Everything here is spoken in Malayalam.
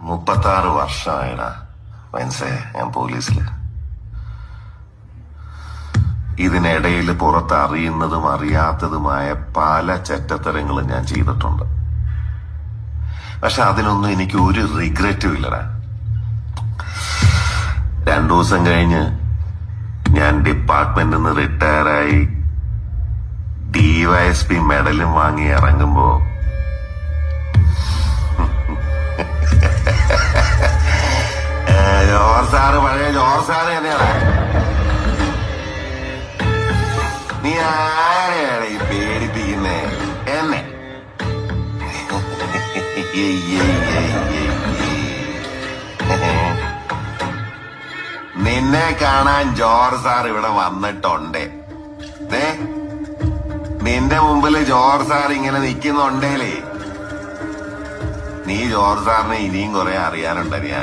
36 വർഷമായിടാ മനസ്സേ ഞാൻ പോലീസില്. ഇതിനിടയിൽ പുറത്ത് അറിയുന്നതും അറിയാത്തതുമായ പല ചെറ്റത്തരങ്ങളും ഞാൻ ചെയ്തിട്ടുണ്ട്. പക്ഷെ അതിനൊന്നും എനിക്ക് ഒരു റിഗ്രറ്റും ഇല്ലടാ. 2 ദിവസം കഴിഞ്ഞ് ഞാൻ ഡിപ്പാർട്ട്മെന്റിൽ നിന്ന് റിട്ടയറായി DYSP മെഡലും വാങ്ങി ഇറങ്ങുമ്പോ ജോർ സാറ് പഴയ ജോർ സാറ് തന്നെയാണ്. നീ ആരെയാണ് ഈ പേടിപ്പിക്കുന്നേ എന്നെ? നിന്നെ കാണാൻ ജോർ സാർ ഇവിടെ വന്നിട്ടുണ്ട്. നിന്റെ മുമ്പില് ജോർ സാർ ഇങ്ങനെ നിക്കുന്നുണ്ടേലേ നീ ജോർ സാറിനെ ഇനിയും കുറെ അറിയാനുണ്ടറിയാ.